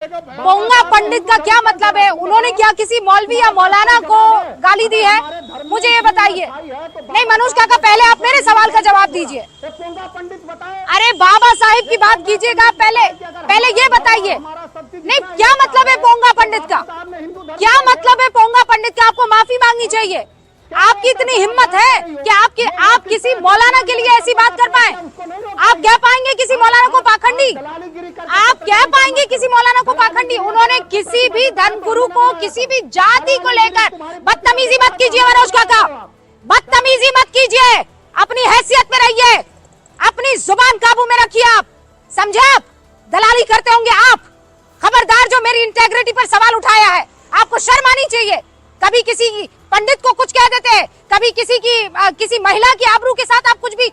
पोंगा पंडित का क्या मतलब है? उन्होंने क्या किसी मौलवी या मौलाना को गाली दी है? मुझे ये बताइए। नहीं मनोज काका, पहले आप मेरे सवाल का जवाब दीजिए। अरे बाबा साहिब की बात कीजिएगा, पहले ये बताइए। नहीं, क्या मतलब है पोंगा पंडित का? क्या मतलब है पोंगा पंडित का? आपको माफी मांगनी चाहिए। आपकी इतनी हिम्मत है कि आप किसी मौलाना के लिए ऐसी बात कर पाए? आप कह पाएंगे किसी मौलाना को पाखंडी? आप कह पाएंगे किसी मौलाना को पाखंडी? उन्होंने किसी भी धर्मगुरु को, किसी भी जाति को लेकर बदतमीजी मत कीजिए मनोज काका, बदतमीजी मत कीजिए। अपनी हैसियत में रहिए, अपनी जुबान काबू में रखिए। आप समझे? आप दलाली करते होंगे आप। खबरदार, जो मेरी इंटेग्रिटी पर सवाल उठाया है, आपको शर्म आनी चाहिए। कभी किसी पंडित को कुछ कह देते हैं, कभी किसी महिला की आबरू के साथ आप कुछ भी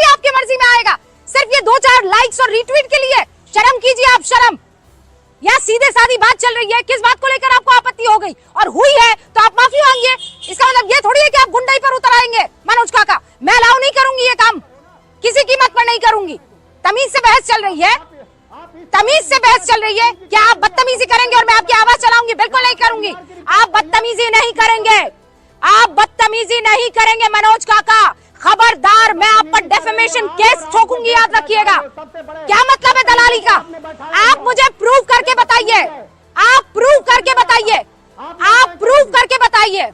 आपकी मर्जी में आएगा, सिर्फ ये 2-4 लाइक्स और रीट्वीट के लिए। शर्म कीजिए आप, शर्म। यहाँ सीधे सादी बात चल रही है, किस बात को लेकर आपको आपत्ति हो गई और हुई है तो आप माफी मांगिए। इसका मतलब ये थोड़ी है कि आप गुंडाई पर उतर आएंगे। मनोज काका, मैं अलाउ नहीं करूंगी ये काम, किसी कीमत पर नहीं करूंगी। तमीज से बहस चल रही है, तमीज से बहस चल रही है। क्या आप बदतमीजी करेंगे और मैं आपकी आवाज चलाऊंगी? बिल्कुल नहीं करूंगी। आप बदतमीजी नहीं करेंगे, आप बदतमीजी नहीं करेंगे मनोज काका। खबरदार, मैं आप पर डेफेमेशन केस ठोकूंगी, याद रखिएगा। क्या मतलब है दलाली का? आप मुझे प्रूव करके बताइए, आप प्रूव करके बताइए, आप प्रूव करके बताइए,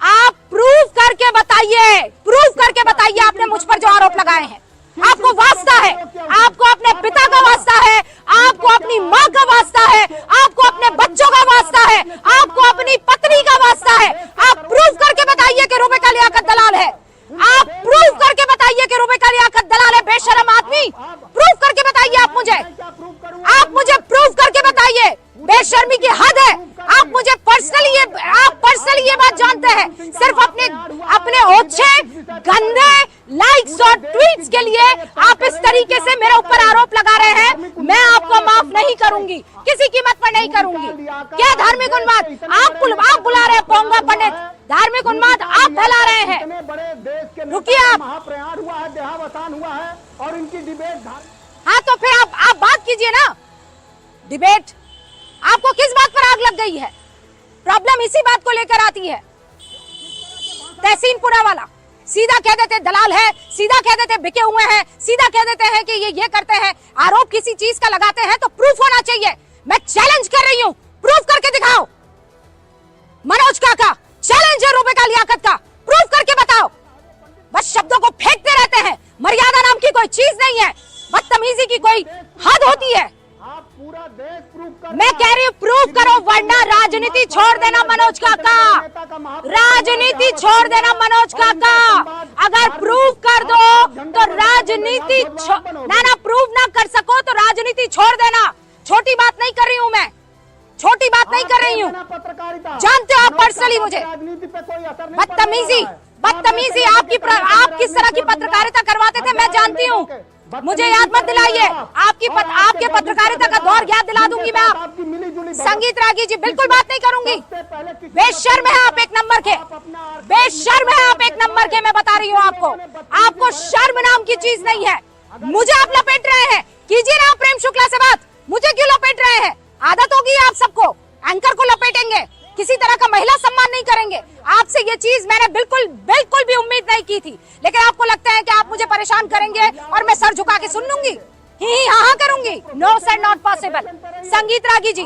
आप प्रूव करके बताइए, प्रूव करके बताइए। आपने मुझ पर जो आरोप लगाए हैं, आपको वास्ता है, आपको अपने पिता का वास्ता है, आपको अपनी माँ का वास्ता है, आपको अपने बच्चों का वास्ता है, आपको अपनी पत्नी का वास्ता है। आप प्रूव करके बताइए कि रुबिका लियाकत दलाल है। आप प्रूव करके बताइए कि रुबिका लियाकत दलाल है, बेशरम आदमी। प्रूव करके बताइए आप मुझे प्रूव करके बताइए। बेशर्मी की हद है। आप मुझे पर्सनली ये बात जानते हैं। सिर्फ अपने ओछे गंदे लाइक्स और ट्वीट्स के लिए आप इस तरीके से मेरे ऊपर आरोप लगा रहे हैं। मैं आपको माफ नहीं करूंगी, किसी कीमत पर नहीं करूंगी। क्या धार्मिक उन्माद आप बुला रहे हैं? पोंगा पंडित, धार्मिक उन्माद आप फैला रहे हैं। रुकिए आप, देहावसान हुआ है और इनकी डिबेट। हाँ तो फिर आप बात कीजिए ना। डिबेट, आपको किस बात पर आग लग गई है? प्रॉब्लम इसी बात को लेकर आती है। तहसीन पुरा वाला सीधा कह देते दलाल है, सीधा कह देते बिके हुए हैं, सीधा कह देते हैं कि ये करते हैं। आरोप किसी चीज का लगाते हैं तो प्रूफ होना चाहिए। मैं चैलेंज कर रही हूँ, प्रूफ करके दिखाओ। मनोज काका, चैलेंज है रुबिका लियाकत का, प्रूफ करके बताओ। बस शब्दों को फेंकते रहते हैं। मर्यादा नाम की कोई चीज नहीं है, बदतमीजी की कोई हद होती है। पूरा देश प्रूफ कर, मैं कह रही हूँ प्रूफ करो, वरना राजनीति छोड़ देना मनोज काका, राजनीति छोड़ देना मनोज काका। अगर प्रूफ कर दो तो राजनीति ना प्रूफ ना कर सको तो राजनीति छोड़ देना। छोटी बात नहीं कर रही हूँ मैं, छोटी बात नहीं कर रही हूँ। जानते हो आप पर्सनली मुझे बदतमीजी आप किस तरह की पत्रकारिता करवाते थे मैं जानती हूँ। मुझे याद मत दिलाइए, आपके पत्रकारिता का दौर याद दिला दूंगी मैं। आप संगीत रागी जी, बिल्कुल बात नहीं करूंगी। बेशर्म है आप, एक नंबर के बेशर्म है आप, एक नंबर के। मैं बता रही हूँ आपको शर्म नाम की चीज नहीं है। मुझे आप लपेट रहे हैं, कीजिए ना प्रेम शुक्ला से बात। मुझे क्यों लपेट रहे हैं? आदत होगी आप सबको, एंकर को लपेटेंगे, किसी तरह का महिला सम्मान नहीं करेंगे। आपसे ये चीज मैंने बिल्कुल भी उम्मीद नहीं की थी, लेकिन आपको लगता है कि आप मुझे परेशान करेंगे और मैं सर झुका के सुन लूंगी, ही हाँ करूंगी। No sir, not possible. Sangeet Ragi ji,